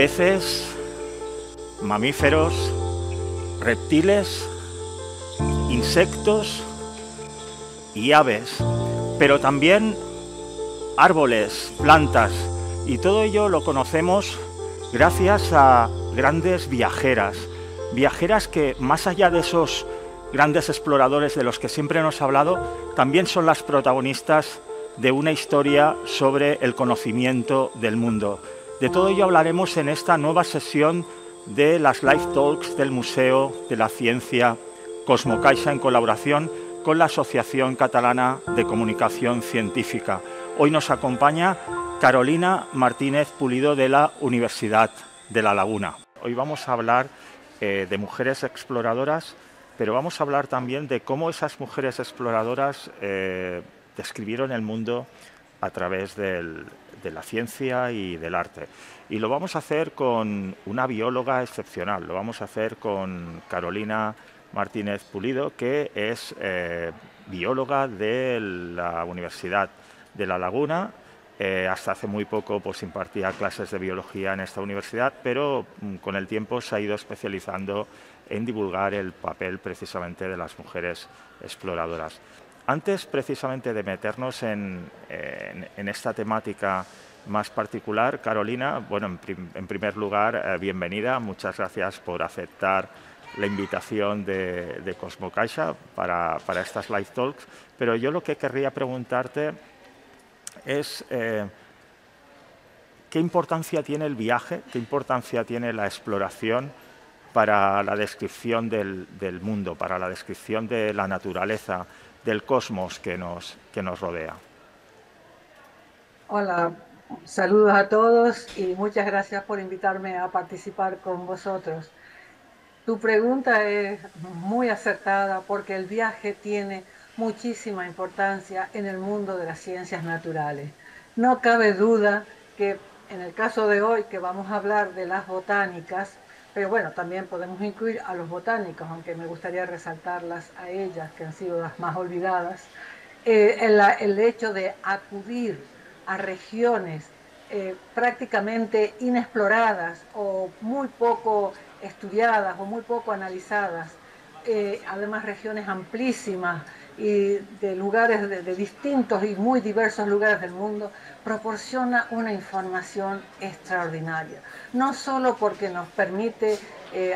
peces, mamíferos, reptiles, insectos y aves, pero también árboles, plantas, y todo ello lo conocemos gracias a grandes viajeras que, más allá de esos grandes exploradores de los que siempre nos ha hablado, también son las protagonistas de una historia sobre el conocimiento del mundo. De todo ello hablaremos en esta nueva sesión de las Live Talks del Museo de la Ciencia Cosmocaixa, en colaboración con la Asociación Catalana de Comunicación Científica. Hoy nos acompaña Carolina Martínez Pulido, de la Universidad de La Laguna. Hoy vamos a hablar de mujeres exploradoras, pero vamos a hablar también de cómo esas mujeres exploradoras describieron el mundo a través de la ciencia y del arte. Y lo vamos a hacer con una bióloga excepcional, lo vamos a hacer con Carolina Martínez Pulido, que es bióloga de la Universidad de La Laguna. Hasta hace muy poco pues impartía clases de biología en esta universidad, pero con el tiempo se ha ido especializando en divulgar el papel precisamente de las mujeres exploradoras. Antes precisamente de meternos en esta temática más particular, Carolina, bueno, en primer lugar, bienvenida, muchas gracias por aceptar la invitación de Cosmocaixa para estas Live Talks, pero yo lo que querría preguntarte es ¿qué importancia tiene el viaje, qué importancia tiene la exploración para la descripción del mundo, para la descripción de la naturaleza, del cosmos que nos rodea? Hola, saludos a todos y muchas gracias por invitarme a participar con vosotros. Tu pregunta es muy acertada porque el viaje tiene muchísima importancia en el mundo de las ciencias naturales. No cabe duda que en el caso de hoy, que vamos a hablar de las botánicas, pero bueno, también podemos incluir a los botánicos, aunque me gustaría resaltarlas a ellas, que han sido las más olvidadas, el hecho de acudir a regiones prácticamente inexploradas o muy poco estudiadas o muy poco analizadas, además regiones amplísimas y de lugares de distintos y muy diversos lugares del mundo, proporciona una información extraordinaria. No solo porque nos permite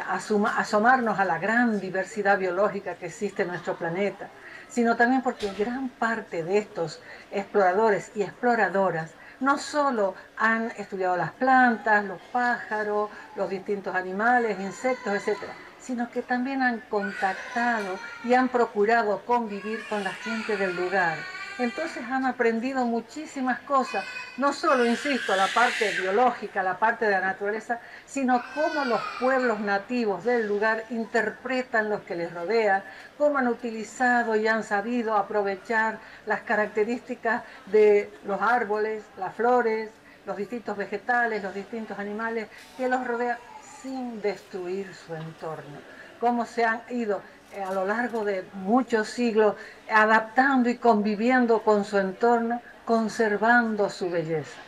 asomarnos a la gran diversidad biológica que existe en nuestro planeta, sino también porque gran parte de estos exploradores y exploradoras no solo han estudiado las plantas, los pájaros, los distintos animales, insectos, etcétera, sino que también han contactado y han procurado convivir con la gente del lugar. Entonces han aprendido muchísimas cosas, no solo, insisto, la parte biológica, la parte de la naturaleza, sino cómo los pueblos nativos del lugar interpretan lo que les rodea, cómo han utilizado y han sabido aprovechar las características de los árboles, las flores, los distintos vegetales, los distintos animales que los rodean sin destruir su entorno. Cómo se han ido a lo largo de muchos siglos adaptando y conviviendo con su entorno, conservando su belleza.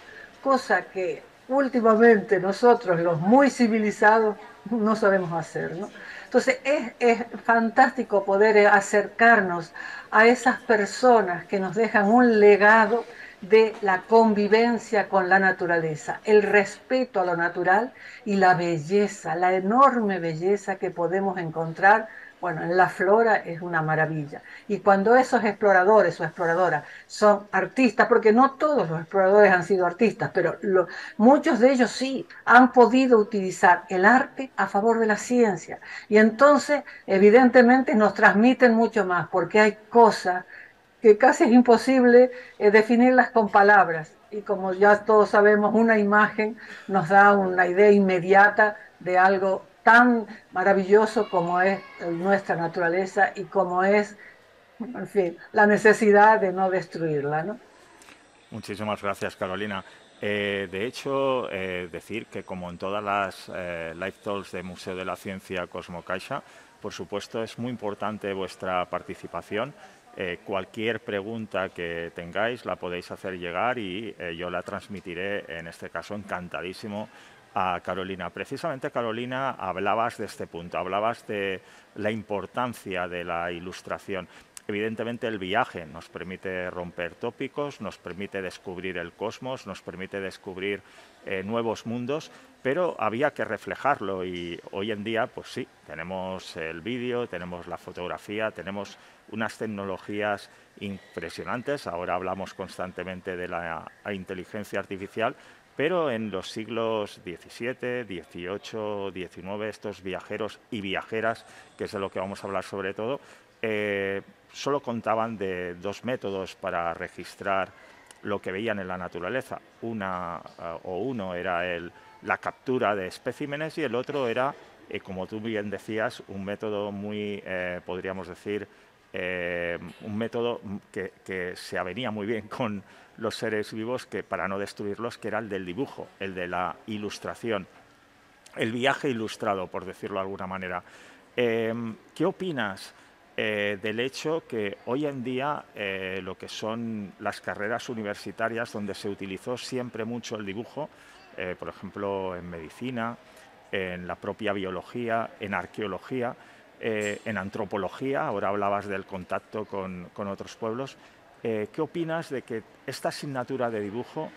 Cosa que últimamente nosotros, los muy civilizados, no sabemos hacer, ¿no? Entonces es fantástico poder acercarnos a esas personas que nos dejan un legado de la convivencia con la naturaleza, el respeto a lo natural y la belleza, la enorme belleza que podemos encontrar. Bueno, en la flora es una maravilla. Y cuando esos exploradores o exploradoras son artistas, porque no todos los exploradores han sido artistas, pero muchos de ellos sí han podido utilizar el arte a favor de la ciencia. Y entonces, evidentemente, nos transmiten mucho más, porque hay cosas que casi es imposible definirlas con palabras. Y como ya todos sabemos, una imagen nos da una idea inmediata de algo tan maravilloso como es nuestra naturaleza y como es, en fin, la necesidad de no destruirla, ¿no? Muchísimas gracias, Carolina. De hecho, decir que como en todas las Live Talks de Museo de la Ciencia Cosmocaixa, por supuesto es muy importante vuestra participación. Cualquier pregunta que tengáis la podéis hacer llegar y yo la transmitiré, en este caso encantadísimo, a Carolina. Precisamente, Carolina, hablabas de este punto, hablabas de la importancia de la ilustración. Evidentemente el viaje nos permite romper tópicos, nos permite descubrir el cosmos, nos permite descubrir nuevos mundos, pero había que reflejarlo y hoy en día, pues sí, tenemos el vídeo, tenemos la fotografía, tenemos unas tecnologías impresionantes. Ahora hablamos constantemente de la inteligencia artificial, pero en los siglos XVII, XVIII, XIX, estos viajeros y viajeras, que es de lo que vamos a hablar sobre todo, solo contaban de dos métodos para registrar lo que veían en la naturaleza. Uno era la captura de especímenes y el otro era, como tú bien decías, un método muy, podríamos decir, un método que se avenía muy bien con los seres vivos, que para no destruirlos, que era el del dibujo, el de la ilustración, el viaje ilustrado, por decirlo de alguna manera. ¿Qué opinas del hecho que hoy en día lo que son las carreras universitarias, donde se utilizó siempre mucho el dibujo, por ejemplo en medicina, en la propia biología, en arqueología, en antropología, ahora hablabas del contacto con otros pueblos, ¿qué opinas de que esta asignatura de dibujo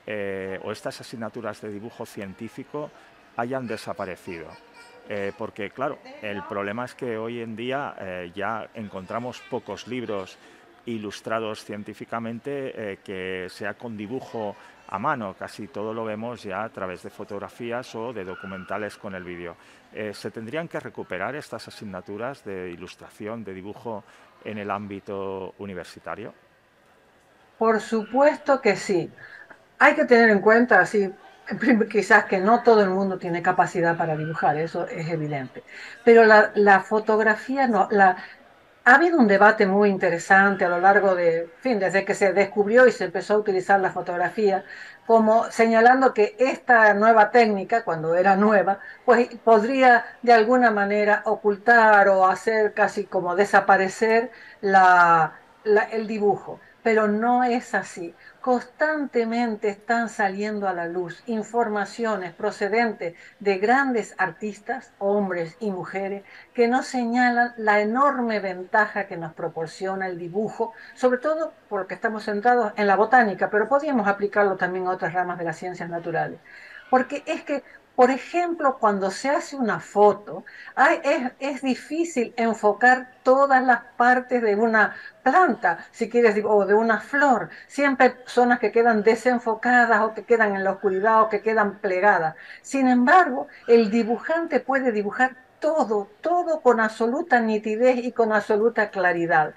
o estas asignaturas de dibujo científico hayan desaparecido? Porque, claro, el problema es que hoy en día ya encontramos pocos libros ilustrados científicamente que sea con dibujo a mano. Casi todo lo vemos ya a través de fotografías o de documentales con el vídeo. ¿Se tendrían que recuperar estas asignaturas de ilustración, de dibujo en el ámbito universitario? Por supuesto que sí. Hay que tener en cuenta, así, quizás que no todo el mundo tiene capacidad para dibujar, eso es evidente. Pero la fotografía no, ha habido un debate muy interesante a lo largo de, fin, desde que se descubrió y se empezó a utilizar la fotografía, como señalando que esta nueva técnica, cuando era nueva, pues podría de alguna manera ocultar o hacer casi como desaparecer el dibujo. Pero no es así. Constantemente están saliendo a la luz informaciones procedentes de grandes artistas, hombres y mujeres, que nos señalan la enorme ventaja que nos proporciona el dibujo, sobre todo porque estamos centrados en la botánica, pero podríamos aplicarlo también a otras ramas de las ciencias naturales. Porque es que, por ejemplo, cuando se hace una foto, es difícil enfocar todas las partes de una planta, si quieres, o de una flor. Siempre hay zonas que quedan desenfocadas o que quedan en la oscuridad o que quedan plegadas. Sin embargo, el dibujante puede dibujar todo, todo con absoluta nitidez y con absoluta claridad.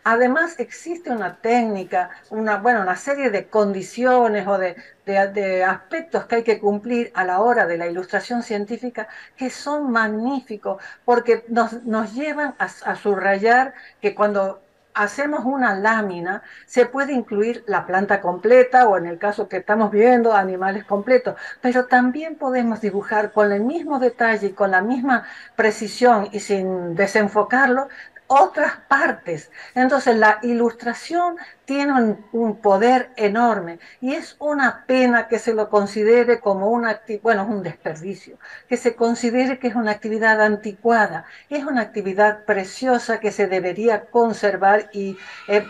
Además, existe una técnica, bueno, una serie de condiciones o de aspectos que hay que cumplir a la hora de la ilustración científica que son magníficos porque nos llevan a subrayar que cuando hacemos una lámina se puede incluir la planta completa o en el caso que estamos viendo animales completos, pero también podemos dibujar con el mismo detalle y con la misma precisión y sin desenfocarlo otras partes. Entonces la ilustración tiene un poder enorme y es una pena que se lo considere como una actividad, bueno, es un desperdicio, que se considere que es una actividad anticuada, es una actividad preciosa que se debería conservar y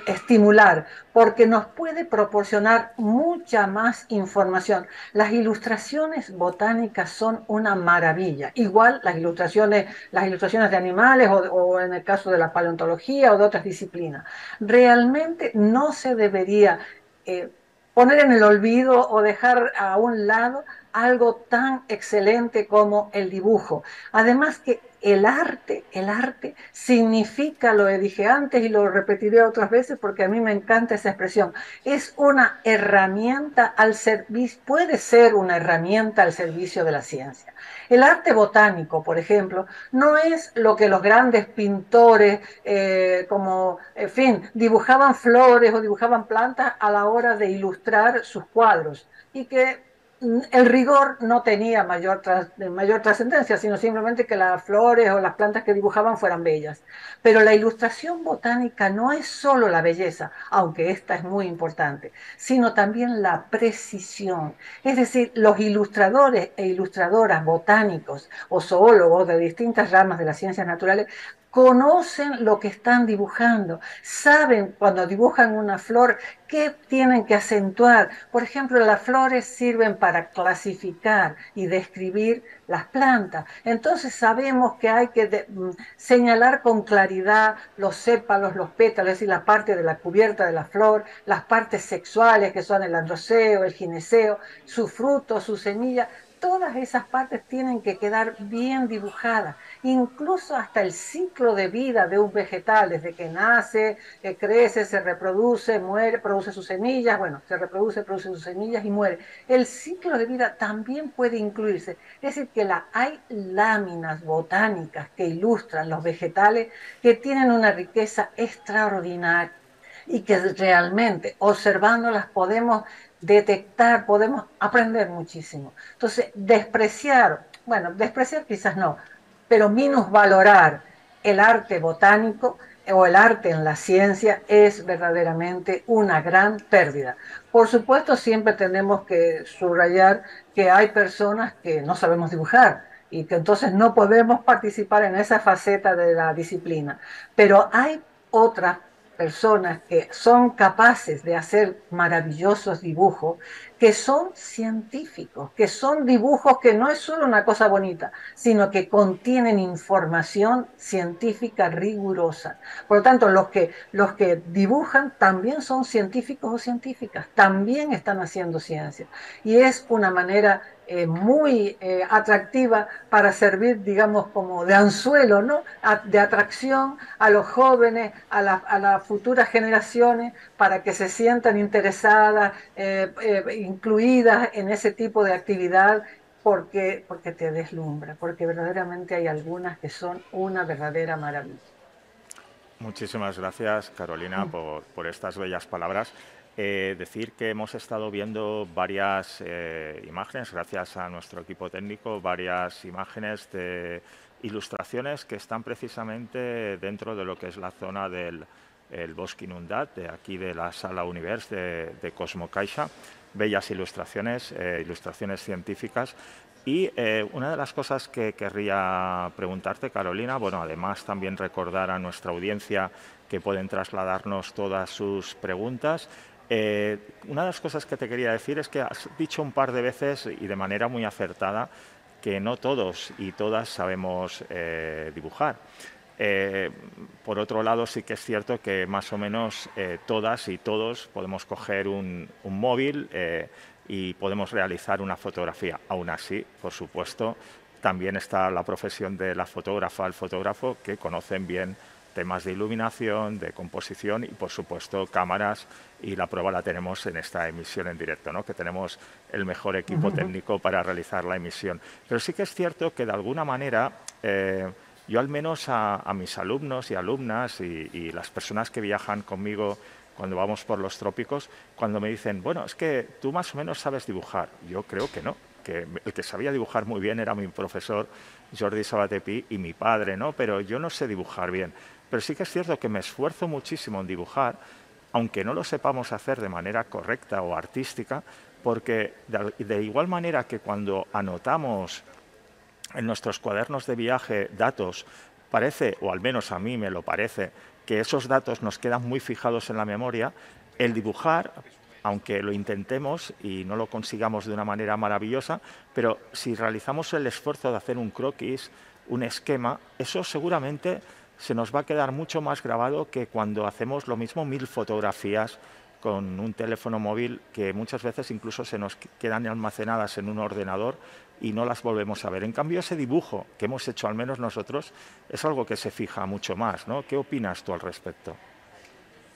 estimular, porque nos puede proporcionar mucha más información. Las ilustraciones botánicas son una maravilla, igual las ilustraciones de animales o en el caso de la paleontología o de otras disciplinas. Realmente no se debería poner en el olvido o dejar a un lado algo tan excelente como el dibujo. Además que el arte significa, lo dije antes y lo repetiré otras veces porque a mí me encanta esa expresión, es una herramienta al servicio, puede ser una herramienta al servicio de la ciencia. El arte botánico, por ejemplo, no es lo que los grandes pintores, como, en fin, dibujaban flores o dibujaban plantas a la hora de ilustrar sus cuadros y que el rigor no tenía mayor trascendencia, sino simplemente que las flores o las plantas que dibujaban fueran bellas. Pero la ilustración botánica no es solo la belleza, aunque esta es muy importante, sino también la precisión. Es decir, los ilustradores e ilustradoras botánicos o zoólogos de distintas ramas de las ciencias naturales conocen lo que están dibujando, saben cuando dibujan una flor qué tienen que acentuar. Por ejemplo, las flores sirven para clasificar y describir las plantas. Entonces sabemos que hay que señalar con claridad los sépalos, los pétalos, es decir, la parte de la cubierta de la flor, las partes sexuales que son el androceo, el gineceo, su fruto, su semilla. Todas esas partes tienen que quedar bien dibujadas, incluso hasta el ciclo de vida de un vegetal, desde que nace, crece, se reproduce, muere, produce sus semillas, bueno, se reproduce, produce sus semillas y muere. El ciclo de vida también puede incluirse. Es decir, que hay láminas botánicas que ilustran los vegetales que tienen una riqueza extraordinaria y que realmente observándolas podemos detectar, podemos aprender muchísimo. Entonces, despreciar quizás no, pero minusvalorar el arte botánico o el arte en la ciencia es verdaderamente una gran pérdida. Por supuesto, siempre tenemos que subrayar que hay personas que no sabemos dibujar y que entonces no podemos participar en esa faceta de la disciplina, pero hay otras personas que son capaces de hacer maravillosos dibujos, que son científicos, que son dibujos que no es solo una cosa bonita, sino que contienen información científica rigurosa. Por lo tanto, los que dibujan también son científicos o científicas, también están haciendo ciencia. Y es una manera muy atractiva para servir, digamos, como de anzuelo, ¿no? De atracción a los jóvenes, a las futuras generaciones, para que se sientan interesadas, incluidas en ese tipo de actividad porque te deslumbra, porque verdaderamente hay algunas que son una verdadera maravilla. Muchísimas gracias, Carolina, Mm. por estas bellas palabras. Decir que hemos estado viendo varias imágenes, gracias a nuestro equipo técnico, varias imágenes de ilustraciones que están precisamente dentro de lo que es la zona del el Bosque Inundat, de aquí de la Sala Univers de Cosmo Caixa. Bellas ilustraciones, ilustraciones científicas. Y una de las cosas que querría preguntarte, Carolina, bueno, además también recordar a nuestra audiencia que pueden trasladarnos todas sus preguntas. Una de las cosas que te quería decir es que has dicho un par de veces y de manera muy acertada que no todos y todas sabemos dibujar. Eh, por otro lado, sí que es cierto que más o menos todas y todos podemos coger un móvil y podemos realizar una fotografía. Aún así, por supuesto, también está la profesión de la fotógrafa, el fotógrafo, que conocen bien temas de iluminación, de composición y, por supuesto, cámaras. Y la prueba la tenemos en esta emisión en directo, ¿no? Que tenemos el mejor equipo técnico para realizar la emisión. Pero sí que es cierto que, de alguna manera, yo al menos a mis alumnos y alumnas y las personas que viajan conmigo cuando vamos por los trópicos, cuando me dicen, bueno, es que tú más o menos sabes dibujar. Yo creo que no, que el que sabía dibujar muy bien era mi profesor Jordi Sabaté y mi padre, ¿no? Pero yo no sé dibujar bien. Pero sí que es cierto que me esfuerzo muchísimo en dibujar, aunque no lo sepamos hacer de manera correcta o artística, porque de igual manera que cuando anotamos en nuestros cuadernos de viaje datos, parece, o al menos a mí me lo parece, que esos datos nos quedan muy fijados en la memoria, el dibujar, aunque lo intentemos y no lo consigamos de una manera maravillosa, pero si realizamos el esfuerzo de hacer un croquis, un esquema, eso seguramente se nos va a quedar mucho más grabado que cuando hacemos lo mismo 1000 fotografías con un teléfono móvil que muchas veces incluso se nos quedan almacenadas en un ordenador y no las volvemos a ver. En cambio, ese dibujo que hemos hecho al menos nosotros es algo que se fija mucho más, ¿no? ¿Qué opinas tú al respecto?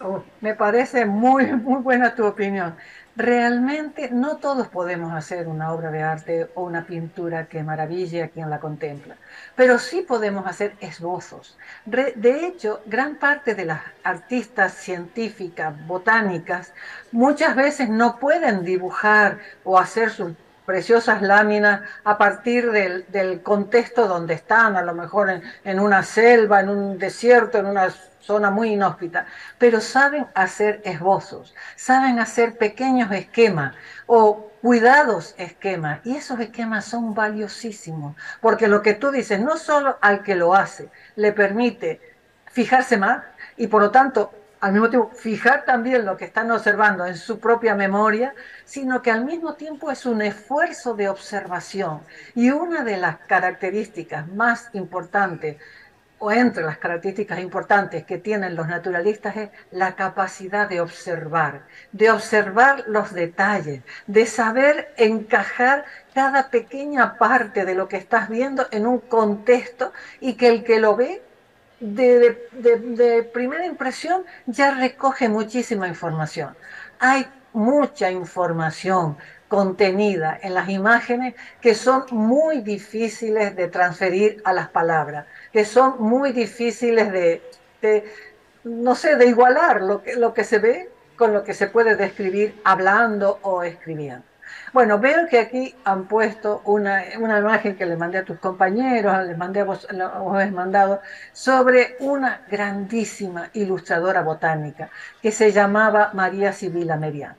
Oh, me parece muy buena tu opinión. Realmente no todos podemos hacer una obra de arte o una pintura que maraville a quien la contempla, pero sí podemos hacer esbozos. De hecho, gran parte de las artistas científicas, botánicas, muchas veces no pueden dibujar o hacer sus preciosas láminas a partir del contexto donde están, a lo mejor en una selva, en un desierto, en una zona muy inhóspita, pero saben hacer esbozos, saben hacer pequeños esquemas o cuidados esquemas, y esos esquemas son valiosísimos, porque lo que tú dices, no solo al que lo hace le permite fijarse más y por lo tanto al mismo tiempo fijar también lo que están observando en su propia memoria, sino que al mismo tiempo es un esfuerzo de observación. Y una de las características más importantes, o entre las características importantes que tienen los naturalistas, es la capacidad de observar los detalles, de saber encajar cada pequeña parte de lo que estás viendo en un contexto y que el que lo ve de primera impresión ya recoge muchísima información. Hay mucha información contenida en las imágenes que son muy difíciles de transferir a las palabras, que son muy difíciles de no sé, de igualar lo que se ve con lo que se puede describir hablando o escribiendo. Bueno, veo que aquí han puesto una imagen que le mandé a tus compañeros, les mandé a vos, os he mandado, sobre una grandísima ilustradora botánica que se llamaba María Sibila Merian.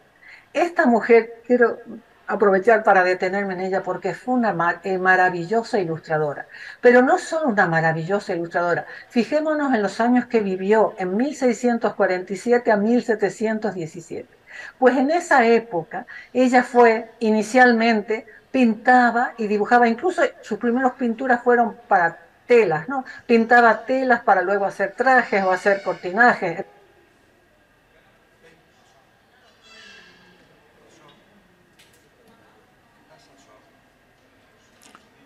Esta mujer, quiero aprovechar para detenerme en ella porque fue una maravillosa ilustradora, pero no solo una maravillosa ilustradora, fijémonos en los años que vivió, en 1647 a 1717. Pues en esa época ella fue inicialmente, pintaba y dibujaba, incluso sus primeras pinturas fueron para telas, ¿no? Pintaba telas para luego hacer trajes o hacer cortinajes.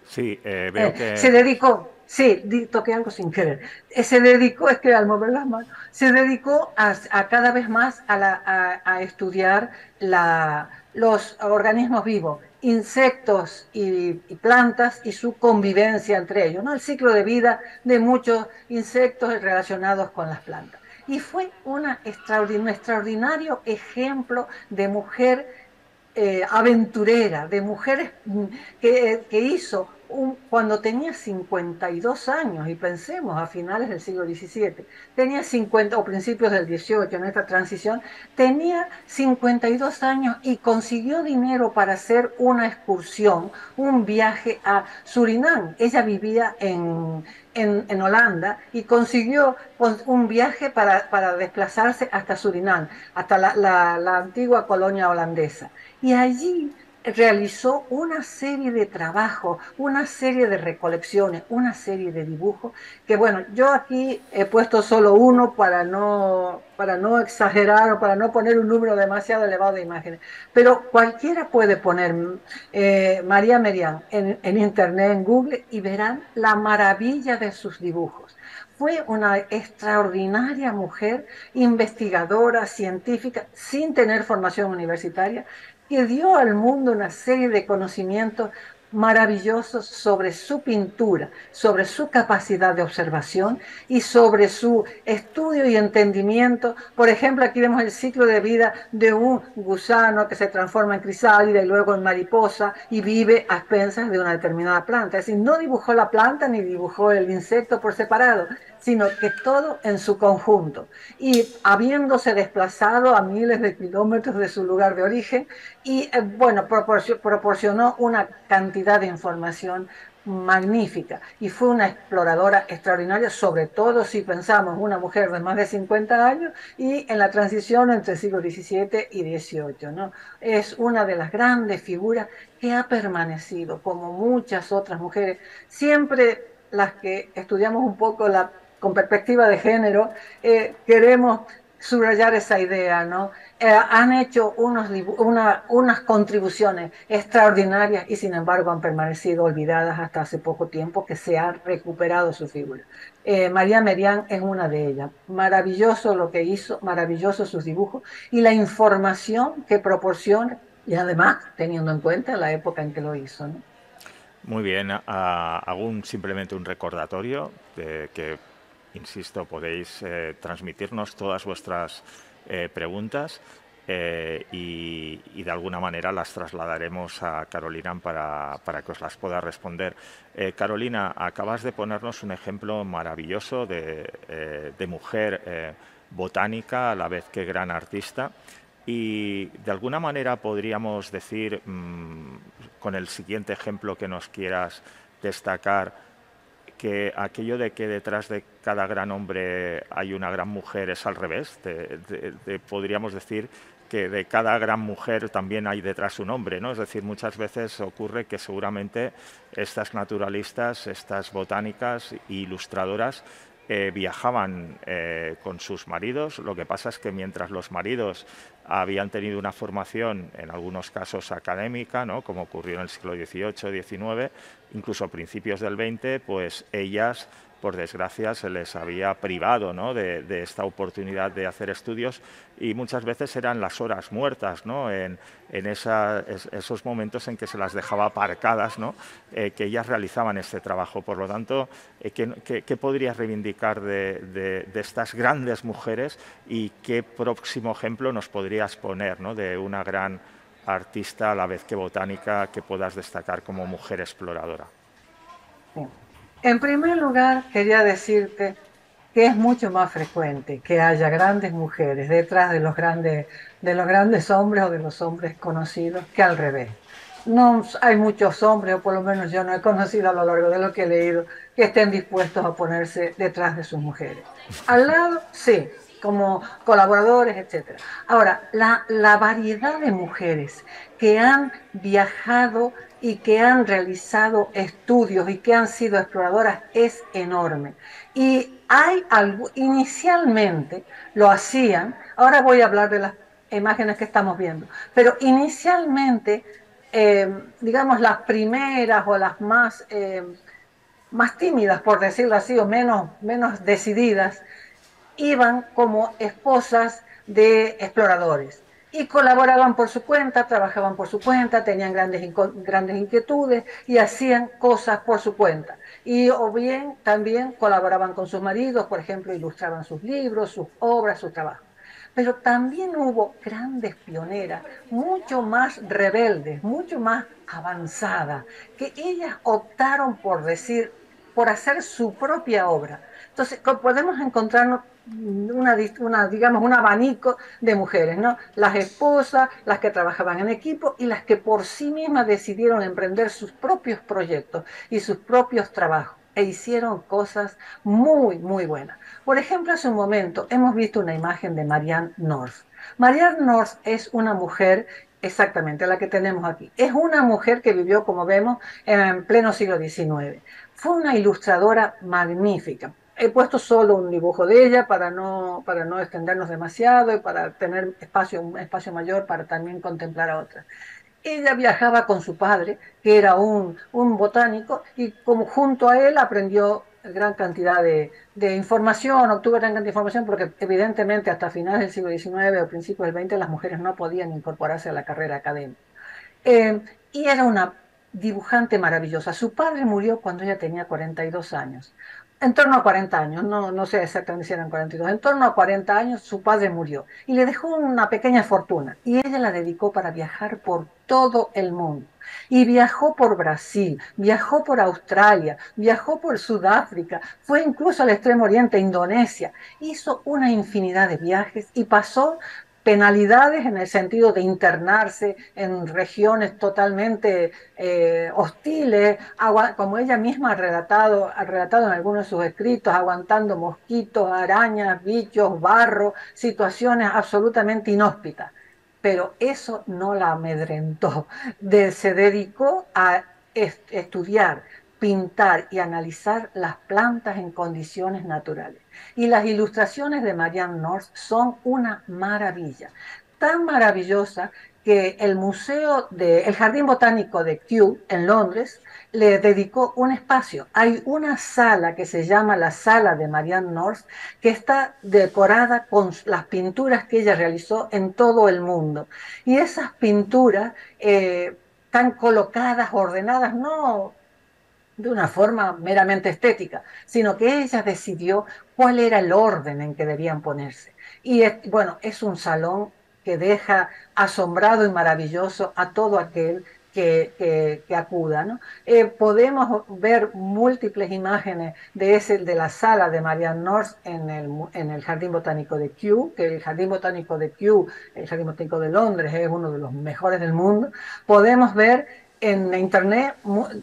Sí, veo Se que... dedicó, sí, toqué algo sin querer, se dedicó, es que al mover las manos, se dedicó a cada vez más a estudiar los organismos vivos, insectos y plantas y su convivencia entre ellos, ¿no? El ciclo de vida de muchos insectos relacionados con las plantas. Y fue un extraordinario ejemplo de mujer aventurera, de mujeres que hizo cuando tenía 52 años, y pensemos a finales del siglo XVII, tenía 50 o principios del XVIII en esta transición, tenía 52 años y consiguió dinero para hacer una excursión, un viaje a Surinam. Ella vivía en Holanda y consiguió un viaje para desplazarse hasta Surinam, hasta la antigua colonia holandesa. Y allí realizó una serie de trabajos, una serie de recolecciones, una serie de dibujos, que bueno, yo aquí he puesto solo uno para no exagerar o para no poner un número demasiado elevado de imágenes, pero cualquiera puede poner María Merian en internet, en Google, y verán la maravilla de sus dibujos. Fue una extraordinaria mujer, investigadora, científica, sin tener formación universitaria, que dio al mundo una serie de conocimientos maravillosos sobre su pintura, sobre su capacidad de observación y sobre su estudio y entendimiento. Por ejemplo, aquí vemos el ciclo de vida de un gusano que se transforma en crisálida y luego en mariposa y vive a expensas de una determinada planta. Es decir, no dibujó la planta ni dibujó el insecto por separado, sino que todo en su conjunto. Y habiéndose desplazado a miles de kilómetros de su lugar de origen, y bueno, proporcionó una cantidad de información magnífica y fue una exploradora extraordinaria, sobre todo si pensamos una mujer de más de 50 años y en la transición entre el siglo XVII y XVIII, ¿no? Es una de las grandes figuras que ha permanecido, como muchas otras mujeres, siempre las que estudiamos un poco con perspectiva de género, queremos subrayar esa idea, ¿no? Han hecho unas contribuciones extraordinarias y sin embargo han permanecido olvidadas hasta hace poco tiempo que se ha recuperado su figura. María Merian es una de ellas. Maravilloso lo que hizo, maravilloso sus dibujos y la información que proporciona y además teniendo en cuenta la época en que lo hizo, ¿no? Muy bien, hago simplemente un recordatorio de que, insisto, podéis transmitirnos todas vuestras preguntas y de alguna manera las trasladaremos a Carolina para que os las pueda responder. Carolina, acabas de ponernos un ejemplo maravilloso de mujer botánica a la vez que gran artista. Y de alguna manera podríamos decir, con el siguiente ejemplo que nos quieras destacar, que aquello de que detrás de cada gran hombre hay una gran mujer es al revés. Podríamos decir que de cada gran mujer también hay detrás un hombre, ¿no? Es decir, muchas veces ocurre que seguramente estas naturalistas, estas botánicas e ilustradoras viajaban con sus maridos. Lo que pasa es que mientras los maridos habían tenido una formación, en algunos casos académica, ¿no?, como ocurrió en el siglo XVIII, XIX, incluso a principios del XX, pues ellas, por desgracia, se les había privado, ¿no?, de esta oportunidad de hacer estudios, y muchas veces eran las horas muertas, ¿no?, en esos momentos en que se las dejaba aparcadas, ¿no?, que ellas realizaban este trabajo. Por lo tanto, ¿qué podrías reivindicar de estas grandes mujeres y qué próximo ejemplo nos podrías poner, ¿no?, de una gran artista a la vez que botánica que puedas destacar como mujer exploradora? Bien. En primer lugar, quería decirte que es mucho más frecuente que haya grandes mujeres detrás de los grandes hombres o de los hombres conocidos que al revés. No hay muchos hombres, o por lo menos yo no he conocido a lo largo de lo que he leído, que estén dispuestos a ponerse detrás de sus mujeres. Al lado, sí, como colaboradores, etcétera. Ahora, la variedad de mujeres que han viajado y que han realizado estudios y que han sido exploradoras es enorme. Y hay algo, inicialmente lo hacían, ahora voy a hablar de las imágenes que estamos viendo, pero inicialmente, digamos, las primeras o las más tímidas, por decirlo así, o menos decididas, iban como esposas de exploradores y colaboraban por su cuenta, trabajaban por su cuenta, tenían grandes inquietudes y hacían cosas por su cuenta. Y o bien también colaboraban con sus maridos, por ejemplo, ilustraban sus libros, sus obras, su trabajo. Pero también hubo grandes pioneras, mucho más rebeldes, mucho más avanzadas, que ellas optaron por decir, por hacer su propia obra. Entonces, podemos encontrarnos digamos, un abanico de mujeres, ¿no? Las esposas, las que trabajaban en equipo y las que por sí mismas decidieron emprender sus propios proyectos y sus propios trabajos e hicieron cosas muy, muy buenas. Por ejemplo, hace un momento hemos visto una imagen de Marianne North. Marianne North es una mujer, exactamente la que tenemos aquí, es una mujer que vivió, como vemos, en pleno siglo XIX. Fue una ilustradora magnífica. He puesto solo un dibujo de ella para no extendernos demasiado y para tener un espacio mayor para también contemplar a otras. Ella viajaba con su padre, que era un botánico, y como junto a él aprendió gran cantidad de información, obtuvo gran cantidad de información, porque evidentemente hasta finales del siglo XIX o principios del XX las mujeres no podían incorporarse a la carrera académica. Y era una dibujante maravillosa. Su padre murió cuando ella tenía 42 años. En torno a 40 años, no sé exactamente si eran 42, en torno a 40 años su padre murió y le dejó una pequeña fortuna y ella la dedicó para viajar por todo el mundo. Y viajó por Brasil, viajó por Australia, viajó por Sudáfrica, fue incluso al Extremo Oriente, Indonesia, hizo una infinidad de viajes y pasó penalidades en el sentido de internarse en regiones totalmente hostiles, como ella misma ha relatado en algunos de sus escritos, aguantando mosquitos, arañas, bichos, barro, situaciones absolutamente inhóspitas. Pero eso no la amedrentó. Se dedicó a estudiar, pintar y analizar las plantas en condiciones naturales. Y las ilustraciones de Marianne North son una maravilla, tan maravillosa que el Jardín Botánico de Kew en Londres le dedicó un espacio. Hay una sala que se llama la Sala de Marianne North, que está decorada con las pinturas que ella realizó en todo el mundo. Y esas pinturas están colocadas, ordenadas, no de una forma meramente estética, sino que ella decidió cuál era el orden en que debían ponerse. Y bueno, es un salón que deja asombrado y maravilloso a todo aquel que acuda, ¿no? Podemos ver múltiples imágenes de la sala de Marianne North en el Jardín Botánico de Kew, que el Jardín Botánico de Kew, el Jardín Botánico de Londres, es uno de los mejores del mundo. Podemos ver en internet,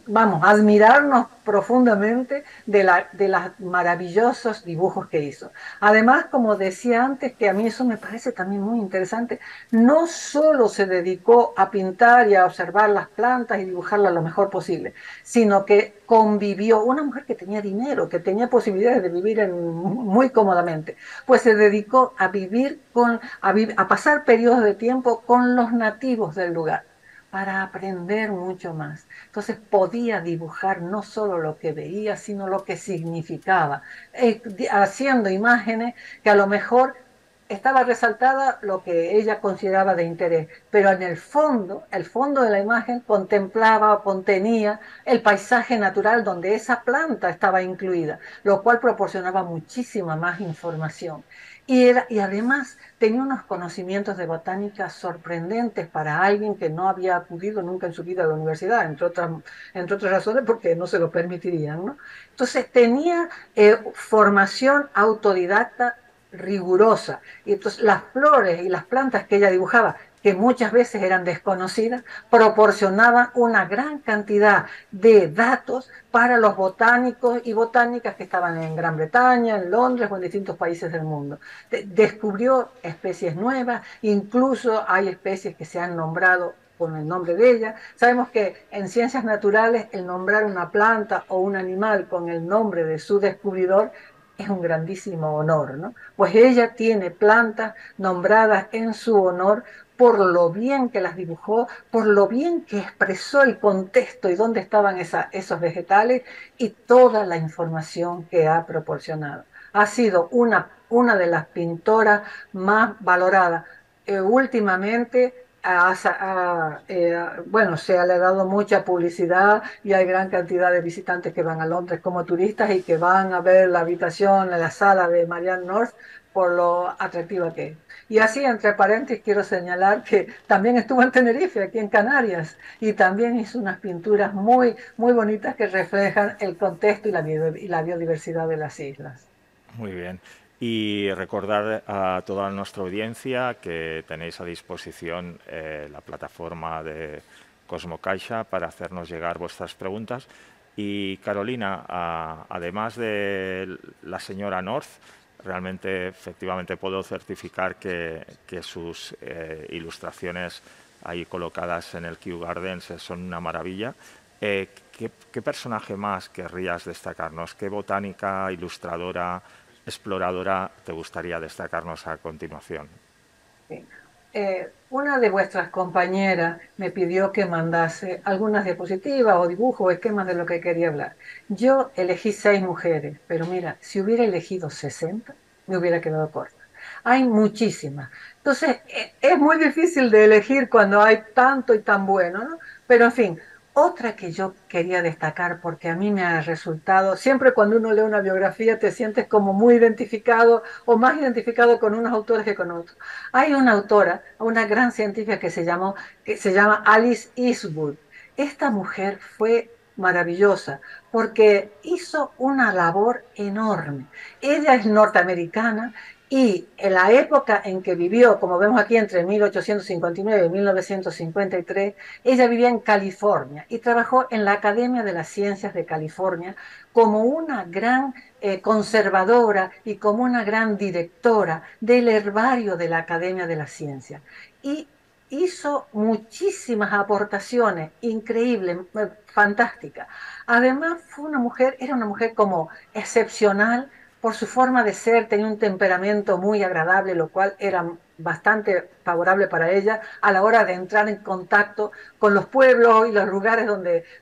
vamos, admirarnos profundamente de los maravillosos dibujos que hizo. Además, como decía antes, que a mí eso me parece también muy interesante, no solo se dedicó a pintar y a observar las plantas y dibujarlas lo mejor posible, sino que convivió, una mujer que tenía dinero, que tenía posibilidades de vivir muy cómodamente, pues se dedicó a vivir a pasar periodos de tiempo con los nativos del lugar para aprender mucho más. Entonces podía dibujar no solo lo que veía, sino lo que significaba, haciendo imágenes que a lo mejor estaba resaltada lo que ella consideraba de interés, pero en el fondo de la imagen contemplaba, contenía el paisaje natural donde esa planta estaba incluida, lo cual proporcionaba muchísima más información. Y además tenía unos conocimientos de botánica sorprendentes para alguien que no había acudido nunca en su vida a la universidad, entre otras razones porque no se lo permitirían, ¿no? Entonces tenía formación autodidacta rigurosa. Y entonces las flores y las plantas que ella dibujaba, que muchas veces eran desconocidas, proporcionaban una gran cantidad de datos para los botánicos y botánicas que estaban en Gran Bretaña, en Londres o en distintos países del mundo. Descubrió especies nuevas, incluso hay especies que se han nombrado con el nombre de ella. Sabemos que en ciencias naturales el nombrar una planta o un animal con el nombre de su descubridor es un grandísimo honor, ¿no? Pues ella tiene plantas nombradas en su honor por lo bien que las dibujó, por lo bien que expresó el contexto y dónde estaban esos vegetales y toda la información que ha proporcionado. Ha sido una de las pintoras más valoradas. Últimamente bueno, se le ha dado mucha publicidad y hay gran cantidad de visitantes que van a Londres como turistas y que van a ver la habitación, la sala de Marianne North por lo atractiva que es. Y así, entre paréntesis, quiero señalar que también estuvo en Tenerife, aquí en Canarias, y también hizo unas pinturas muy bonitas que reflejan el contexto y la biodiversidad de las islas. Muy bien. Y recordar a toda nuestra audiencia que tenéis a disposición la plataforma de Cosmocaixa para hacernos llegar vuestras preguntas. Y Carolina, además de la señora North, realmente, efectivamente, puedo certificar que sus ilustraciones ahí colocadas en el Kew Gardens son una maravilla. ¿Qué personaje más querrías destacarnos? ¿Qué botánica, ilustradora, exploradora te gustaría destacarnos a continuación? Sí. Una de vuestras compañeras me pidió que mandase algunas diapositivas o dibujos o esquemas de lo que quería hablar. Yo elegí 6 mujeres, pero mira, si hubiera elegido 60, me hubiera quedado corta. Hay muchísimas. Entonces, es muy difícil de elegir cuando hay tanto y tan bueno, ¿no? Pero en fin, otra que yo quería destacar porque a mí me ha resultado, siempre cuando uno lee una biografía te sientes como muy identificado o más identificado con unos autores que con otros. Hay una autora, una gran científica que se llama Alice Eastwood. Esta mujer fue maravillosa porque hizo una labor enorme. Ella es norteamericana y en la época en que vivió, como vemos aquí entre 1859 y 1953, ella vivía en California y trabajó en la Academia de las Ciencias de California como una gran conservadora y como una gran directora del herbario de la Academia de las Ciencias. Y hizo muchísimas aportaciones increíbles, fantásticas. Además, era una mujer como excepcional por su forma de ser, tenía un temperamento muy agradable, lo cual era bastante favorable para ella a la hora de entrar en contacto con los pueblos y los lugares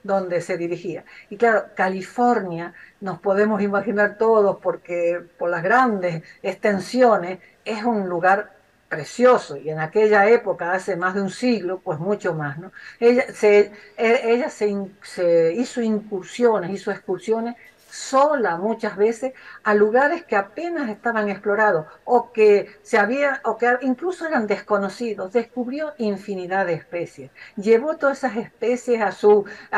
donde se dirigía. Y claro, California, nos podemos imaginar todos, porque por las grandes extensiones es un lugar precioso y en aquella época, hace más de un siglo, pues mucho más, ¿no? Ella se hizo incursiones, hizo excursiones sola muchas veces a lugares que apenas estaban explorados o que incluso eran desconocidos. Descubrió infinidad de especies. Llevó todas esas especies a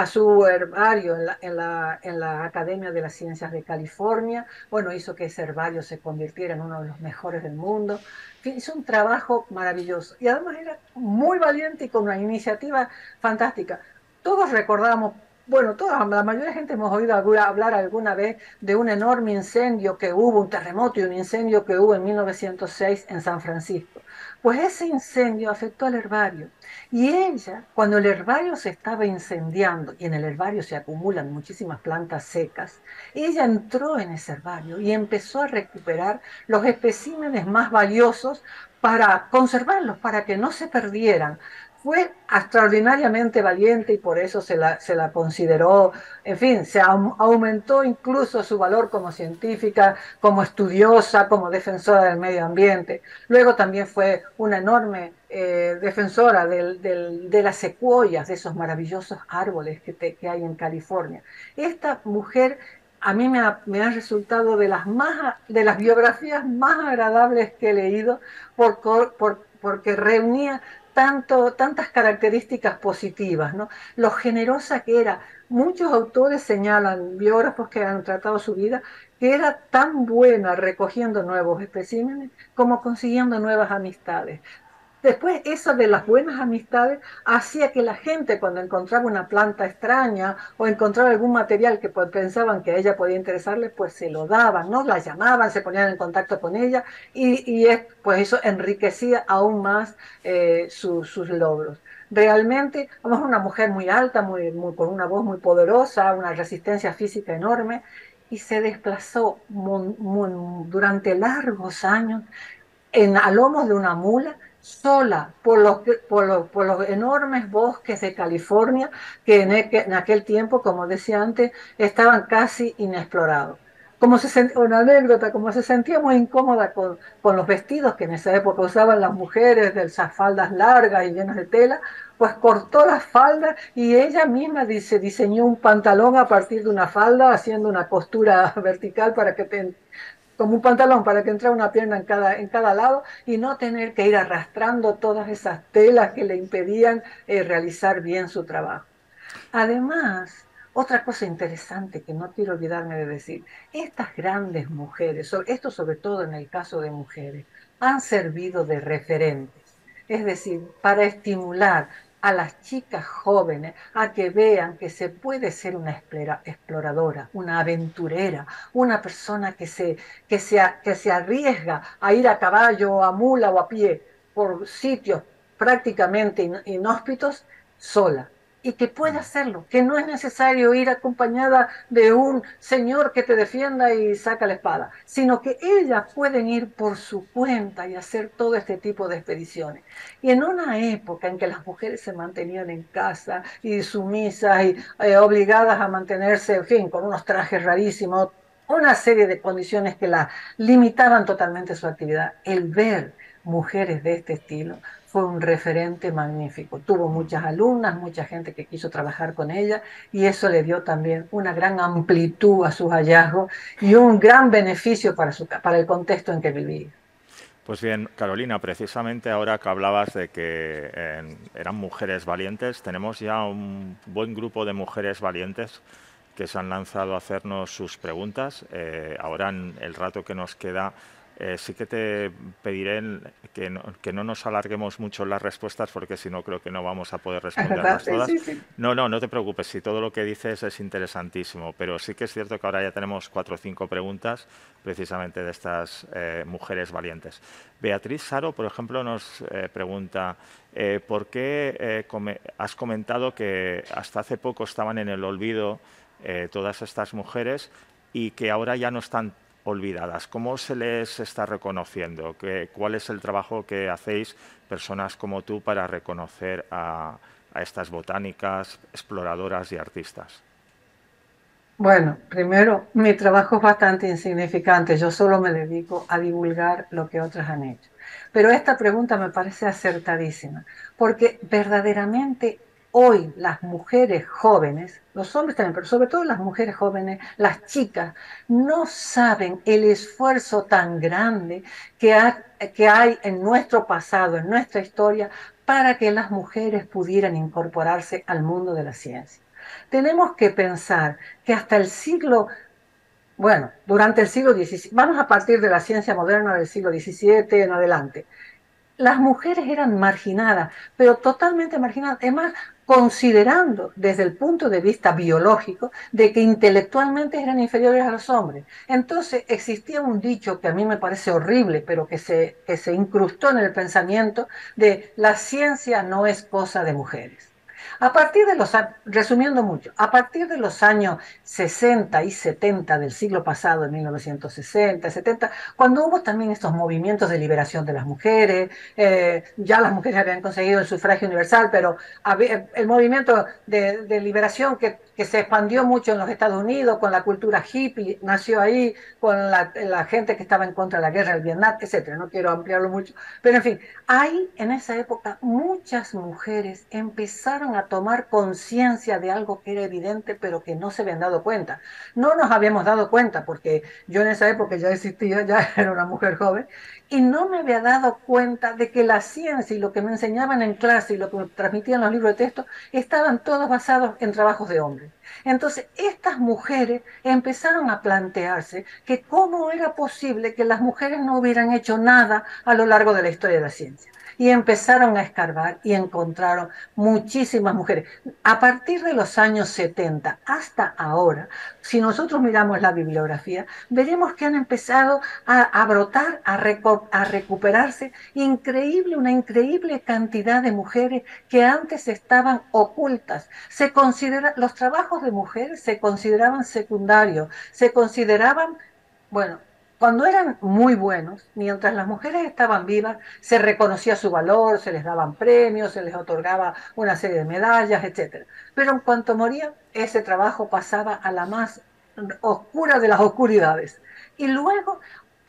su herbario en la Academia de las Ciencias de California. Bueno, hizo que ese herbario se convirtiera en uno de los mejores del mundo. Hizo un trabajo maravilloso y además era muy valiente y con una iniciativa fantástica. Todos recordamos, bueno, la mayoría de la gente hemos oído hablar alguna vez de un enorme incendio que hubo, un terremoto y un incendio que hubo en 1906 en San Francisco. Pues ese incendio afectó al herbario. Y ella, cuando el herbario se estaba incendiando, y en el herbario se acumulan muchísimas plantas secas, ella entró en ese herbario y empezó a recuperar los especímenes más valiosos para conservarlos, para que no se perdieran. Fue extraordinariamente valiente y por eso se la consideró, en fin, aumentó incluso su valor como científica, como estudiosa, como defensora del medio ambiente. Luego también fue una enorme defensora de las secuoyas, de esos maravillosos árboles que hay en California. Esta mujer a mí me ha resultado de las biografías más agradables que he leído porque reunía tantas características positivas, ¿no? Lo generosa que era. Muchos autores señalan, biógrafos que han tratado su vida, que era tan buena recogiendo nuevos especímenes como consiguiendo nuevas amistades. Después, eso de las buenas amistades hacía que la gente, cuando encontraba una planta extraña o encontraba algún material que pues, pensaban que a ella podía interesarle, pues se lo daban, ¿no? La llamaban, se ponían en contacto con ella pues eso enriquecía aún más sus logros. Realmente, vamos, una mujer muy alta, con una voz muy poderosa, una resistencia física enorme, y se desplazó durante largos años a lomos de una mula, sola por los enormes bosques de California, que en aquel tiempo, como decía antes, estaban casi inexplorados. Una anécdota, como se sentía muy incómoda con los vestidos que en esa época usaban las mujeres, de esas faldas largas y llenas de tela, pues cortó las faldas y ella misma diseñó un pantalón a partir de una falda, haciendo una costura vertical para que como un pantalón para que entrara una pierna en cada lado y no tener que ir arrastrando todas esas telas que le impedían realizar bien su trabajo. Además, otra cosa interesante que no quiero olvidarme de decir, estas grandes mujeres, esto sobre todo en el caso de mujeres, han servido de referentes, es decir, para estimular a las chicas jóvenes a que vean que se puede ser una exploradora, una aventurera, una persona que se arriesga a ir a caballo, a mula o a pie por sitios prácticamente inhóspitos sola y que puede hacerlo, que no es necesario ir acompañada de un señor que te defienda y saca la espada, sino que ellas pueden ir por su cuenta y hacer todo este tipo de expediciones. Y en una época en que las mujeres se mantenían en casa y sumisas y obligadas a mantenerse, en fin, con unos trajes rarísimos, una serie de condiciones que la limitaban totalmente su actividad, el ver mujeres de este estilo fue un referente magnífico. Tuvo muchas alumnas, mucha gente que quiso trabajar con ella y eso le dio también una gran amplitud a sus hallazgos y un gran beneficio para el contexto en que vivía. Pues bien, Carolina, precisamente ahora que hablabas de que eran mujeres valientes, tenemos ya un buen grupo de mujeres valientes que se han lanzado a hacernos sus preguntas. Ahora, en el rato que nos queda, sí que te pediré que no nos alarguemos mucho las respuestas porque si no creo que no vamos a poder responderlas Sí, todas. sí, sí. No te preocupes, si todo lo que dices es interesantísimo, pero sí que es cierto que ahora ya tenemos 4 o 5 preguntas precisamente de estas mujeres valientes. Beatriz Saro, por ejemplo, nos pregunta ¿por qué has comentado que hasta hace poco estaban en el olvido todas estas mujeres y que ahora ya no están olvidadas? ¿Cómo se les está reconociendo? ¿Cuál es el trabajo que hacéis personas como tú para reconocer a estas botánicas, exploradoras y artistas? Bueno, primero, mi trabajo es bastante insignificante. Yo solo me dedico a divulgar lo que otras han hecho. Pero esta pregunta me parece acertadísima, porque verdaderamente hoy las mujeres jóvenes, los hombres también, pero sobre todo las mujeres jóvenes, las chicas, no saben el esfuerzo tan grande que hay en nuestro pasado, en nuestra historia, para que las mujeres pudieran incorporarse al mundo de la ciencia. Tenemos que pensar que hasta el siglo, bueno, durante el siglo XVII, vamos a partir de la ciencia moderna del siglo XVII en adelante, las mujeres eran marginadas, pero totalmente marginadas. Además, considerando desde el punto de vista biológico de que intelectualmente eran inferiores a los hombres. Entonces existía un dicho que a mí me parece horrible, pero que se incrustó en el pensamiento de la ciencia no es cosa de mujeres. A partir de los, resumiendo mucho, a partir de los años 60 y 70 del siglo pasado, en 1960, 70, cuando hubo también estos movimientos de liberación de las mujeres, ya las mujeres habían conseguido el sufragio universal, pero el movimiento de liberación que se expandió mucho en los Estados Unidos con la cultura hippie, nació ahí con la gente que estaba en contra de la guerra del Vietnam, etcétera. No quiero ampliarlo mucho, pero en fin, ahí en esa época muchas mujeres empezaron a tomar conciencia de algo que era evidente, pero que no se habían dado cuenta. No nos habíamos dado cuenta porque yo en esa época ya existía, ya era una mujer joven, y no me había dado cuenta de que la ciencia y lo que me enseñaban en clase y lo que me transmitían los libros de texto estaban todos basados en trabajos de hombres. Entonces, estas mujeres empezaron a plantearse que cómo era posible que las mujeres no hubieran hecho nada a lo largo de la historia de la ciencia. Y empezaron a escarbar y encontraron muchísimas mujeres. A partir de los años 70 hasta ahora, si nosotros miramos la bibliografía, veremos que han empezado a brotar, a recuperarse una increíble cantidad de mujeres que antes estaban ocultas. Los trabajos de mujeres se consideraban secundarios, se consideraban, bueno, cuando eran muy buenos, mientras las mujeres estaban vivas, se reconocía su valor, se les daban premios, se les otorgaba una serie de medallas, etcétera. Pero en cuanto morían, ese trabajo pasaba a la más oscura de las oscuridades. Y luego,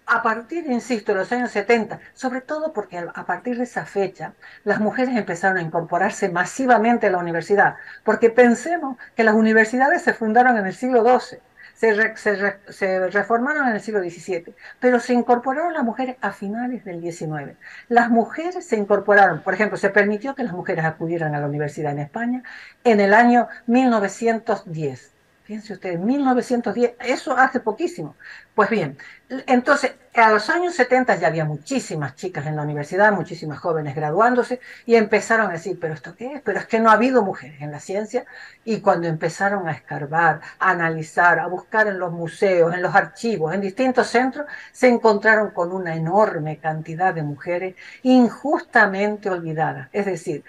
a partir, insisto, de los años 70, sobre todo porque a partir de esa fecha, las mujeres empezaron a incorporarse masivamente a la universidad, porque pensemos que las universidades se fundaron en el siglo XII, se reformaron en el siglo XVII, pero se incorporaron las mujeres a finales del XIX. Las mujeres se incorporaron, por ejemplo, se permitió que las mujeres acudieran a la universidad en España en el año 1910. Fíjense ustedes, 1910, eso hace poquísimo. Pues bien, entonces, a los años 70 ya había muchísimas chicas en la universidad, muchísimas jóvenes graduándose, y empezaron a decir, ¿pero esto qué es? Pero es que no ha habido mujeres en la ciencia, y cuando empezaron a escarbar, a analizar, a buscar en los museos, en los archivos, en distintos centros, se encontraron con una enorme cantidad de mujeres injustamente olvidadas. Es decir,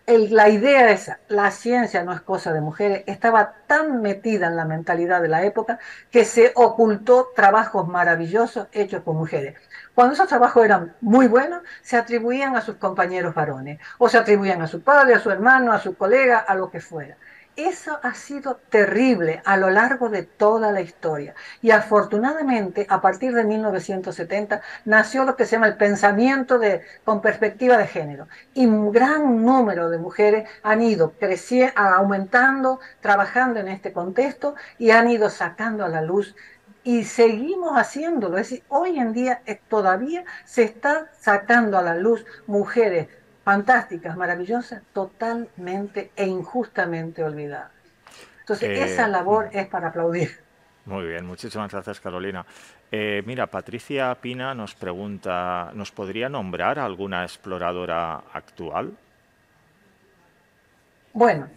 la idea esa, la ciencia no es cosa de mujeres, estaba tan metida en la mentalidad de la época que se ocultó trabajos maravillosos hechos por mujeres. Cuando esos trabajos eran muy buenos, se atribuían a sus compañeros varones, o se atribuían a su padre, a su hermano, a su colega, a lo que fuera. Eso ha sido terrible a lo largo de toda la historia. Y afortunadamente, a partir de 1970, nació lo que se llama el pensamiento con perspectiva de género. Y un gran número de mujeres han ido creciendo, aumentando, trabajando en este contexto y han ido sacando a la luz y seguimos haciéndolo. Es decir, hoy en día todavía se está sacando a la luz mujeres fantásticas, maravillosas, totalmente e injustamente olvidadas. Entonces, esa labor es para aplaudir. Muy bien, muchísimas gracias, Carolina. Mira, Patricia Pina nos pregunta, ¿nos podría nombrar alguna exploradora actual? Bueno,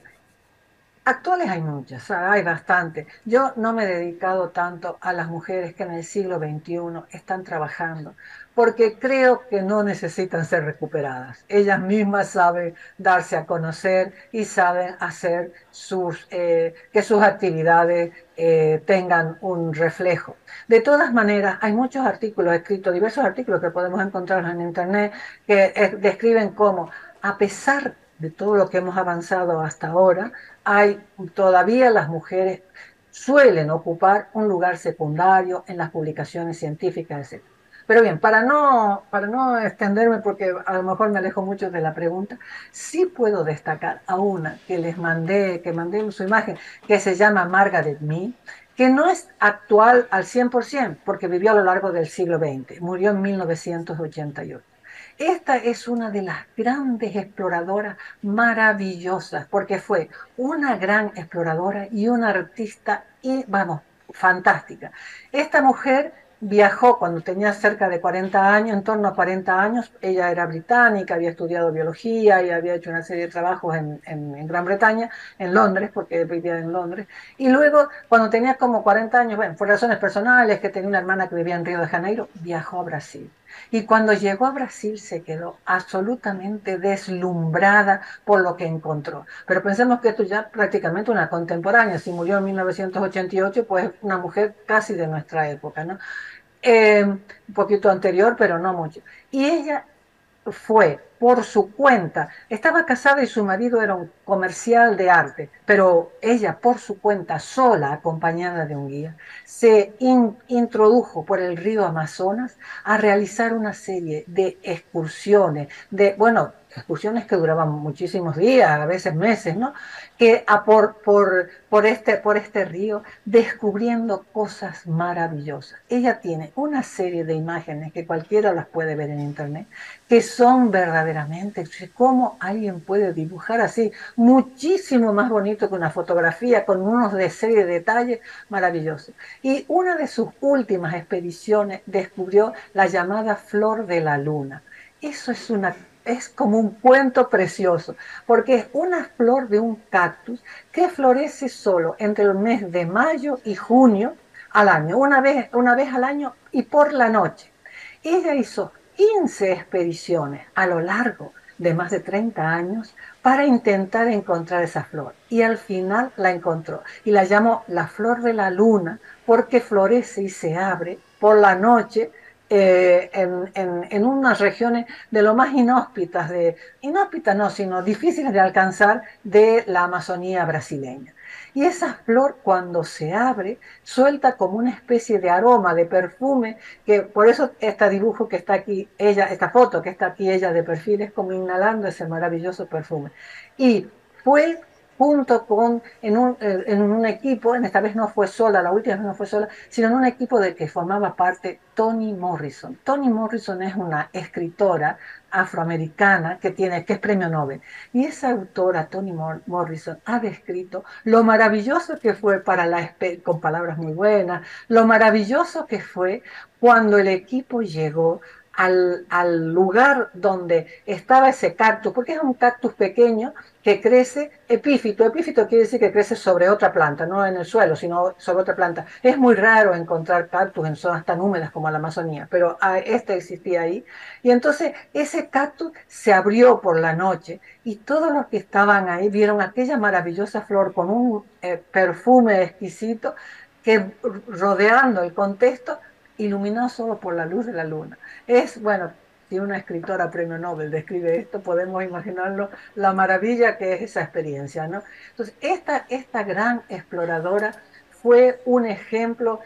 actuales hay muchas, hay bastantes. Yo no me he dedicado tanto a las mujeres que en el siglo XXI están trabajando, porque creo que no necesitan ser recuperadas. Ellas mismas saben darse a conocer y saben hacer que sus actividades tengan un reflejo. De todas maneras, hay muchos artículos escritos, diversos artículos que podemos encontrar en Internet, que describen cómo, a pesar de todo lo que hemos avanzado hasta ahora, todavía las mujeres suelen ocupar un lugar secundario en las publicaciones científicas, etc. Pero bien, para no extenderme, porque a lo mejor me alejo mucho de la pregunta, sí puedo destacar a una que les mandé, que mandé su imagen, que se llama Margaret Mee, que no es actual al 100%, porque vivió a lo largo del siglo XX, murió en 1988. Esta es una de las grandes exploradoras maravillosas, porque fue una gran exploradora y una artista, y vamos, fantástica. Esta mujer viajó cuando tenía cerca de 40 años, en torno a 40 años. Ella era británica, había estudiado biología y había hecho una serie de trabajos en Gran Bretaña, en Londres, porque vivía en Londres. Y luego, cuando tenía como 40 años, bueno, por razones personales, que tenía una hermana que vivía en Río de Janeiro, viajó a Brasil. Y cuando llegó a Brasil se quedó absolutamente deslumbrada por lo que encontró. Pero pensemos que esto ya prácticamente una contemporánea. Si murió en 1988, pues una mujer casi de nuestra época, ¿no? Un poquito anterior, pero no mucho. Y ella fue por su cuenta. Estaba casada y su marido era un comercial de arte, pero ella por su cuenta, sola, acompañada de un guía, se introdujo por el río Amazonas a realizar una serie de excursiones, bueno, excursiones que duraban muchísimos días, a veces meses, ¿no? Que por este río, descubriendo cosas maravillosas. Ella tiene una serie de imágenes que cualquiera las puede ver en internet, que son verdaderamente, cómo alguien puede dibujar así, muchísimo más bonito que una fotografía, con unos de serie de detalles maravillosos. Y una de sus últimas expediciones descubrió la llamada flor de la luna. Eso es como un cuento precioso, porque es una flor de un cactus que florece solo entre el mes de mayo y junio al año, una vez al año y por la noche. Ella hizo 15 expediciones a lo largo de más de 30 años para intentar encontrar esa flor. Y al final la encontró. Y la llamó la flor de la luna porque florece y se abre por la noche en unas regiones de lo más inhóspitas, inhóspitas no, sino difíciles de alcanzar de la Amazonía brasileña. Y esa flor cuando se abre suelta como una especie de aroma, de perfume, que por eso este dibujo que está aquí, ella, esta foto que está aquí ella de perfil, es como inhalando ese maravilloso perfume. Y fue junto con, en un equipo, en esta vez no fue sola, la última vez no fue sola, sino en un equipo del que formaba parte Toni Morrison. Toni Morrison es una escritora afroamericana que es premio Nobel. Y esa autora, Toni Morrison, ha descrito lo maravilloso que fue con palabras muy buenas, lo maravilloso que fue cuando el equipo llegó al lugar donde estaba ese cactus, porque es un cactus pequeño que crece epífito. Epífito quiere decir que crece sobre otra planta, no en el suelo, sino sobre otra planta. Es muy raro encontrar cactus en zonas tan húmedas como la Amazonía, pero este existía ahí. Y entonces ese cactus se abrió por la noche y todos los que estaban ahí vieron aquella maravillosa flor con un perfume exquisito que rodeando el contexto iluminado solo por la luz de la luna. Bueno, si una escritora premio Nobel describe esto, podemos imaginarlo, la maravilla que es esa experiencia, ¿no? Entonces, esta gran exploradora fue un ejemplo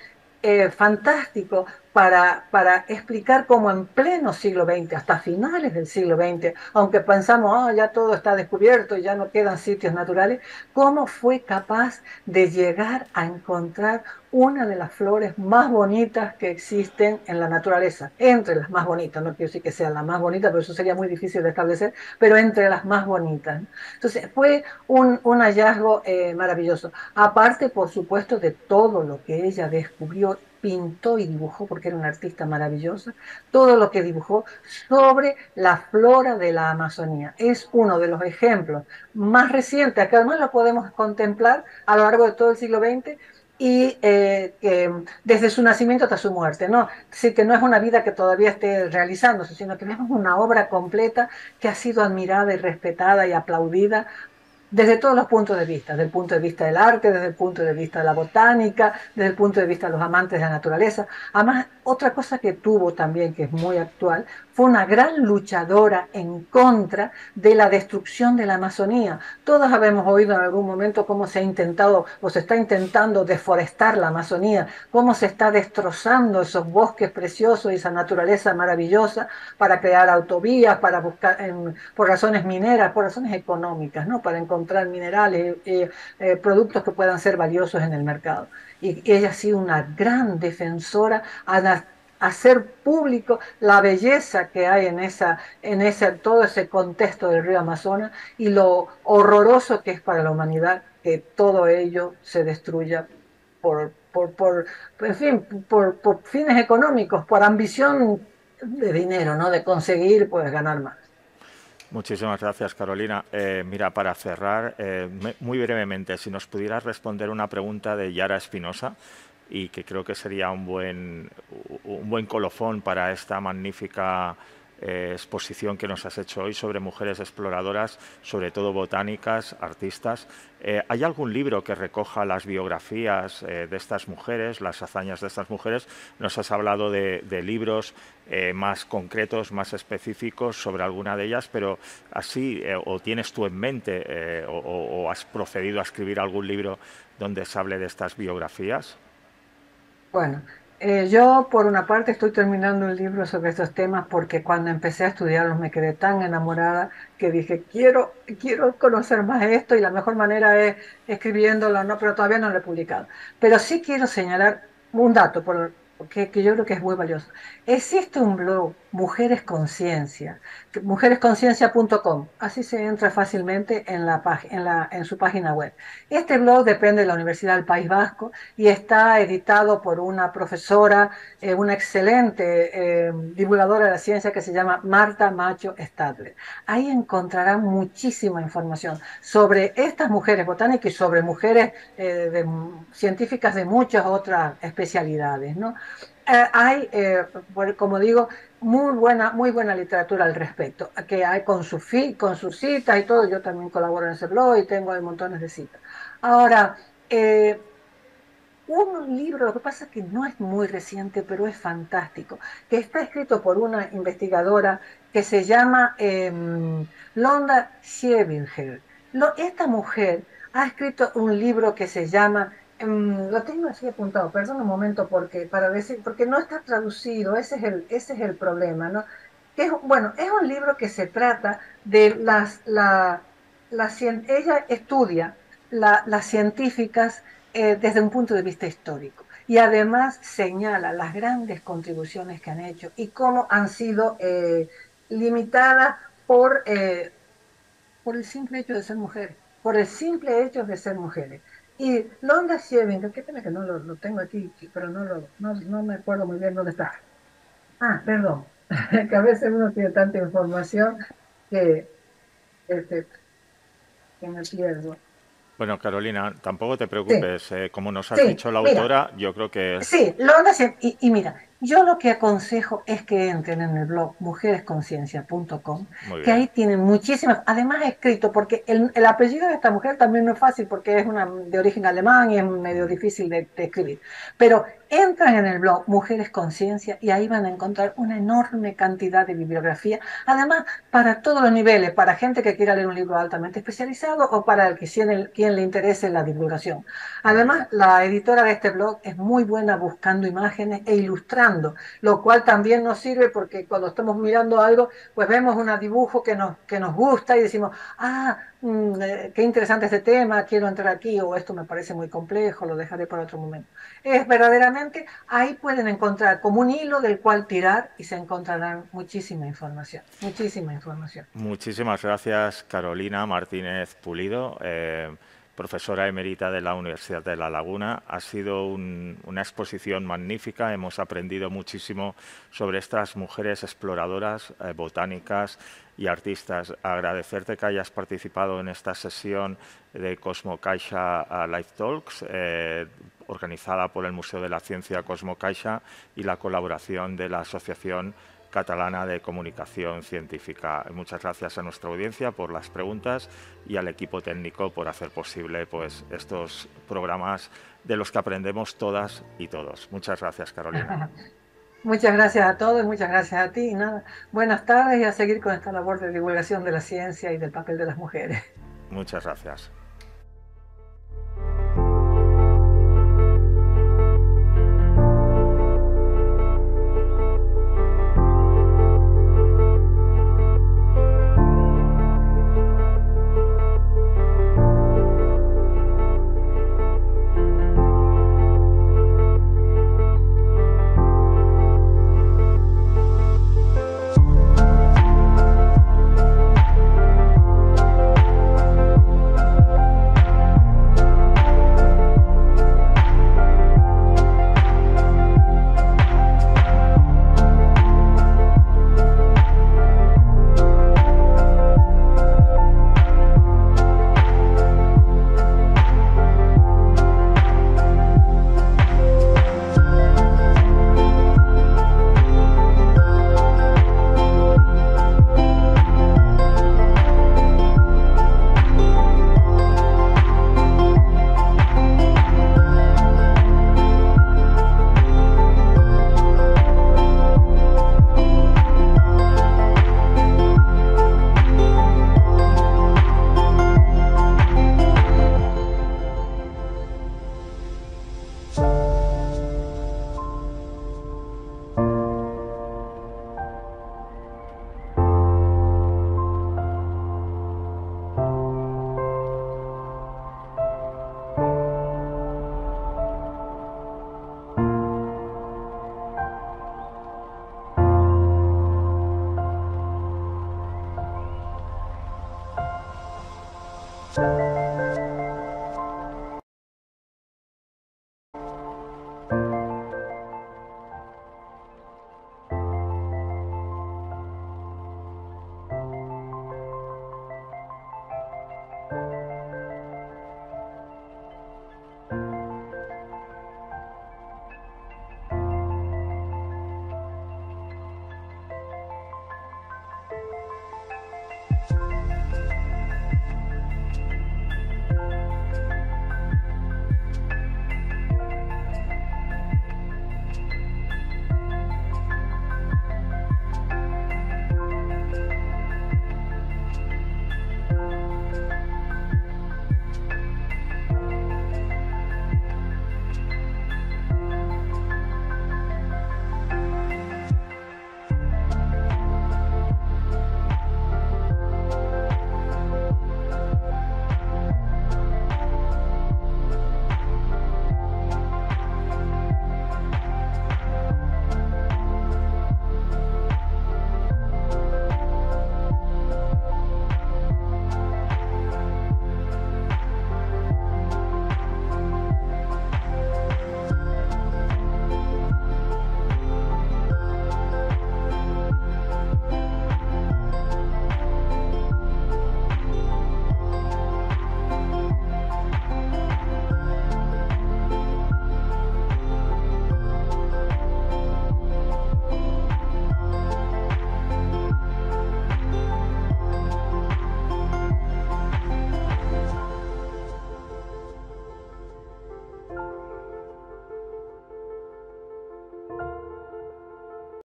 fantástico para explicar cómo en pleno siglo XX, hasta finales del siglo XX, aunque pensamos, ya todo está descubierto y ya no quedan sitios naturales, cómo fue capaz de llegar a encontrar una de las flores más bonitas que existen en la naturaleza, entre las más bonitas, no quiero decir que sea la más bonita, pero eso sería muy difícil de establecer, pero entre las más bonitas. Entonces fue un hallazgo maravilloso, aparte por supuesto de todo lo que ella descubrió, pintó y dibujó, porque era una artista maravillosa, todo lo que dibujó sobre la flora de la Amazonía. Es uno de los ejemplos más recientes, que además lo podemos contemplar a lo largo de todo el siglo XX, y que desde su nacimiento hasta su muerte, ¿no? Así que no es una vida que todavía esté realizándose, sino que es una obra completa que ha sido admirada y respetada y aplaudida desde todos los puntos de vista, desde el punto de vista del arte, desde el punto de vista de la botánica, desde el punto de vista de los amantes de la naturaleza. Además, otra cosa que tuvo también, que es muy actual, fue una gran luchadora en contra de la destrucción de la Amazonía. Todos habemos oído en algún momento cómo se ha intentado o se está intentando deforestar la Amazonía, cómo se está destrozando esos bosques preciosos y esa naturaleza maravillosa para crear autovías, para buscar, por razones mineras, por razones económicas, ¿no? Para encontrar minerales, productos que puedan ser valiosos en el mercado. Y ella ha sido una gran defensora a hacer público la belleza que hay todo ese contexto del río Amazonas y lo horroroso que es para la humanidad que todo ello se destruya en fin, por fines económicos, por ambición de dinero, ¿no? De conseguir, pues, ganar más. Muchísimas gracias, Carolina. Mira, para cerrar, muy brevemente, si nos pudieras responder una pregunta de Yara Espinosa, y que creo que sería un buen colofón para esta magnífica exposición que nos has hecho hoy sobre mujeres exploradoras, sobre todo botánicas, artistas. ¿Hay algún libro que recoja las biografías de estas mujeres, las hazañas de estas mujeres? Nos has hablado de libros más concretos, más específicos sobre alguna de ellas, pero así, o tienes tú en mente, o has procedido a escribir algún libro donde se hable de estas biografías. Bueno, yo por una parte estoy terminando un libro sobre estos temas porque cuando empecé a estudiarlos me quedé tan enamorada que dije, quiero conocer más esto y la mejor manera es escribiéndolo, ¿no? Pero todavía no lo he publicado. Pero sí quiero señalar un dato que yo creo que es muy valioso. Existe un blog, Mujeres Conciencia, mujeresconciencia.com, así se entra fácilmente en su página web. Este blog depende de la Universidad del País Vasco y está editado por una profesora, una excelente divulgadora de la ciencia que se llama Marta Macho Stadler. Ahí encontrarán muchísima información sobre estas mujeres botánicas y sobre mujeres científicas de muchas otras especialidades, ¿no? Hay, como digo, muy buena literatura al respecto, que hay con sus citas y todo. Yo también colaboro en ese blog y tengo ahí montones de citas. Ahora, un libro, lo que pasa es que no es muy reciente, pero es fantástico, que está escrito por una investigadora que se llama Londa Sievinger. Esta mujer ha escrito un libro que se llama, lo tengo así apuntado, perdón un momento para decir, porque no está traducido, ese es el problema, ¿no? Bueno, es un libro que se trata de ella estudia las científicas desde un punto de vista histórico. Y además señala las grandes contribuciones que han hecho y cómo han sido limitadas por el simple hecho de ser mujeres, por el simple hecho de ser mujeres. Y Londa Sievinger, qué pena que no lo tengo aquí, pero no me acuerdo muy bien dónde está. Ah, perdón, que a veces uno tiene tanta información que, este, que me pierdo. Bueno, Carolina, tampoco te Sí, preocupes. Como nos has sí, dicho la mira, autora, yo creo que... sí, lo van a hacer. Y mira, yo lo que aconsejo es que entren en el blog mujeresconciencia.com, Muy que bien. ahí tienen muchísimas, además escrito, porque el apellido de esta mujer también no es fácil porque es una de origen alemán y es medio difícil de escribir. Pero entran en el blog Mujeres Conciencia y ahí van a encontrar una enorme cantidad de bibliografía, además para todos los niveles, para gente que quiera leer un libro altamente especializado o para quien le interese la divulgación. Muy bien. Además, la editora de este blog es muy buena buscando imágenes e ilustrando, lo cual también nos sirve porque cuando estamos mirando algo, pues vemos un dibujo que nos gusta y decimos, qué interesante este tema, quiero entrar aquí o esto me parece muy complejo, lo dejaré para otro momento. Es verdaderamente, ahí pueden encontrar como un hilo del cual tirar y se encontrarán muchísima información, muchísima información. Muchísimas gracias, Carolina Martínez Pulido, profesora emérita de la Universidad de La Laguna. Ha sido una exposición magnífica. Hemos aprendido muchísimo sobre estas mujeres exploradoras, botánicas y artistas. Agradecerte que hayas participado en esta sesión de Cosmo Caixa Live Talks, organizada por el Museo de la Ciencia Cosmo Caixa y la colaboración de la Asociación Catalana de Comunicación Científica. Muchas gracias a nuestra audiencia por las preguntas y al equipo técnico por hacer posible pues, estos programas de los que aprendemos todas y todos. Muchas gracias, Carolina. Muchas gracias a todos, muchas gracias a ti. Y nada, buenas tardes y a seguir con esta labor de divulgación de la ciencia y del papel de las mujeres. Muchas gracias.